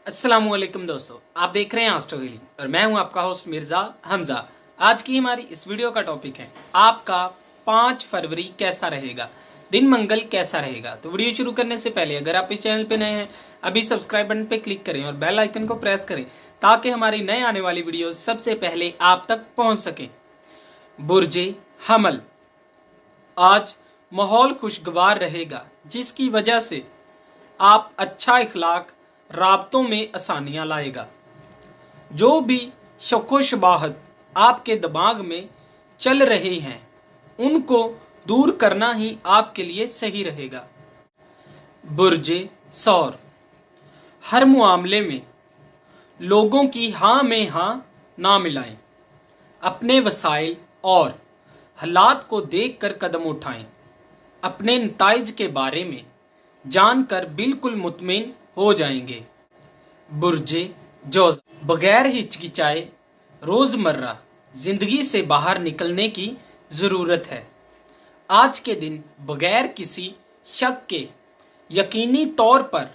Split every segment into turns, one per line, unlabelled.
अस्सलामुअलैकुम दोस्तों, आप देख रहे हैं एस्ट्रो हीलिंग और मैं हूं आपका होस्ट मिर्जा हमजा। आज की हमारी इस वीडियो का टॉपिक है आपका 5 फरवरी कैसा रहेगा, दिन मंगल कैसा रहेगा। तो वीडियो शुरू करने से पहले अगर आप इस चैनल पे नए हैं अभी सब्सक्राइब बटन पे क्लिक करें और बेल आइकन को प्रेस करें ताकि हमारी नए आने वाली वीडियो सबसे पहले आप तक पहुँच सकें। बुर्जे हमल, आज माहौल खुशगवार रहेगा जिसकी वजह से आप अच्छा इखलाक राबतों में आसानियाँ लाएगा। जो भी शको शबाहत आपके दिमाग में चल रहे हैं उनको दूर करना ही आपके लिए सही रहेगा। बुर्जे सौर, हर मामले में लोगों की हाँ में हाँ ना मिलाएं। अपने वसाइल और हालात को देखकर कदम उठाएं। अपने नताइज के बारे में जानकर बिल्कुल मुतमिन हो जाएंगे। बुर्जे जोज़, बगैर हिचकिचाए रोज़मर्रा ज़िंदगी से बाहर निकलने की ज़रूरत है। आज के दिन बगैर किसी शक के यकीनी तौर पर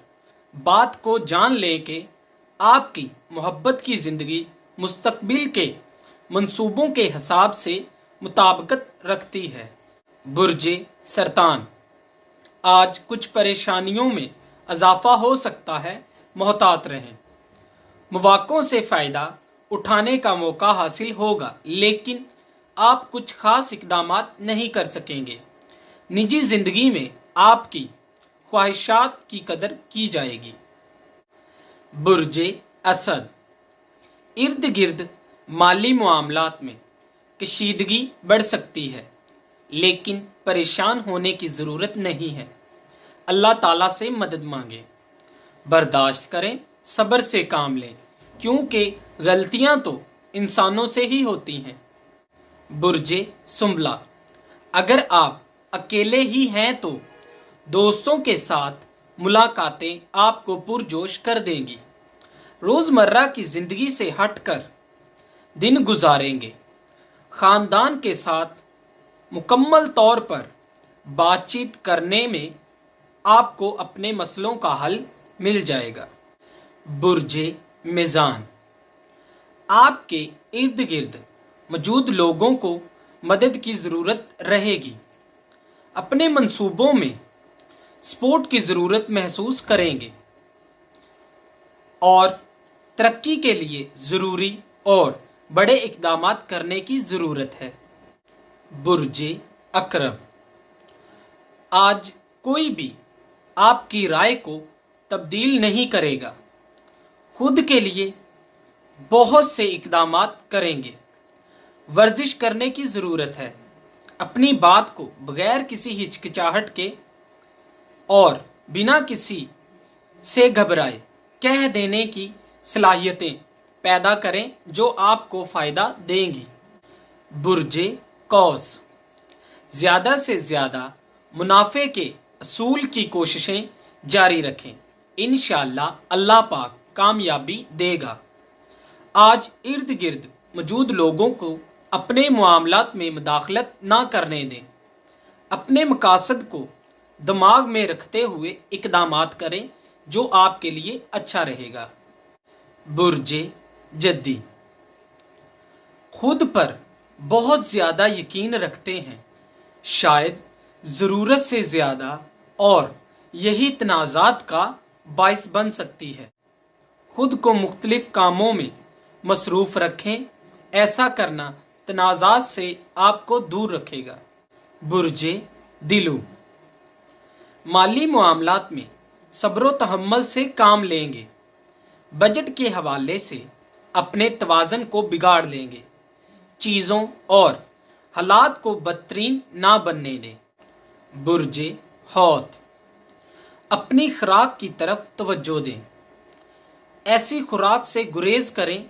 बात को जान ले के आपकी मोहब्बत की ज़िंदगी मुस्तकबिल के मंसूबों के हिसाब से मुताबिकत रखती है। बुर्जे सरतान, आज कुछ परेशानियों में इजाफा हो सकता है, मोहतात रहें। मौक़ों से फ़ायदा उठाने का मौका हासिल होगा लेकिन आप कुछ खास इक़दामात नहीं कर सकेंगे। निजी ज़िंदगी में आपकी ख्वाहिशात की कदर की जाएगी। बुर्जे असद, इर्द गिर्द माली मामलात में कशीदगी बढ़ सकती है लेकिन परेशान होने की ज़रूरत नहीं है। अल्लाह ताला से मदद मांगे, बर्दाश्त करें, सब्र से काम लें क्योंकि गलतियां तो इंसानों से ही होती हैं। बुर्जे सुंबला, अगर आप अकेले ही हैं तो दोस्तों के साथ मुलाकातें आपको पुरजोश कर देंगी। रोज़मर्रा की ज़िंदगी से हटकर दिन गुजारेंगे। ख़ानदान के साथ मुकम्मल तौर पर बातचीत करने में आपको अपने मसलों का हल मिल जाएगा। बुर्जे मीज़ान, आपके इर्द गिर्द मौजूद लोगों को मदद की ज़रूरत रहेगी। अपने मंसूबों में सपोर्ट की ज़रूरत महसूस करेंगे और तरक्की के लिए ज़रूरी और बड़े इक़दामात करने की ज़रूरत है। बुर्जे अकरम, आज कोई भी आपकी राय को तब्दील नहीं करेगा। खुद के लिए बहुत से इक़दामात करेंगे। वर्जिश करने की ज़रूरत है। अपनी बात को बग़ैर किसी हिचकिचाहट के और बिना किसी से घबराए कह देने की सलाहियतें पैदा करें जो आपको फ़ायदा देंगी। बुर्जे कौस, ज़्यादा से ज़्यादा मुनाफे के असूल की कोशिशें जारी रखें। इंशाअल्लाह अल्लाह पाक कामयाबी देगा। आज इर्द गिर्द मौजूद लोगों को अपने मामलात में मुदाखलत ना करने दें। अपने मकासद को दिमाग में रखते हुए इक़दामात करें जो आपके लिए अच्छा रहेगा। बुर्जे जद्दी, खुद पर बहुत ज़्यादा यकीन रखते हैं, शायद ज़रूरत से ज़्यादा, और यही तनाज़ात का बाइस बन सकती है। खुद को मुख्तलिफ कामों में मसरूफ़ रखें, ऐसा करना तनाज़ात से आपको दूर रखेगा। बुर्जे दिलू, माली मामलात में सब्र व तहम्मुल से काम लेंगे। बजट के हवाले से अपने तवाज़न को बिगाड़ लेंगे। चीज़ों और हालात को बदतरीन ना बनने दें। बुर्जे हौत, अपनी खुराक की तरफ तवज्जो दें। ऐसी खुराक से गुरेज करें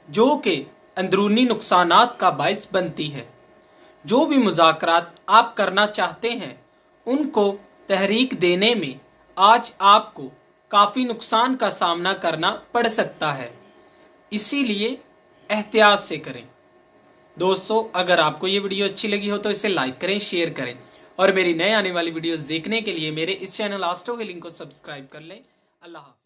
जो कि अंदरूनी नुकसानात का बाइस बनती है। जो भी मुज़ाकरात आप करना चाहते हैं उनको तहरीक देने में आज आपको काफ़ी नुकसान का सामना करना पड़ सकता है, इसीलिए एहतियात से करें। दोस्तों, अगर आपको ये वीडियो अच्छी लगी हो तो इसे लाइक करें, शेयर करें और मेरी नए आने वाली वीडियोस देखने के लिए मेरे इस चैनल एस्ट्रो हीलिंग को सब्सक्राइब कर लें। अल्लाह हाफ़िज़।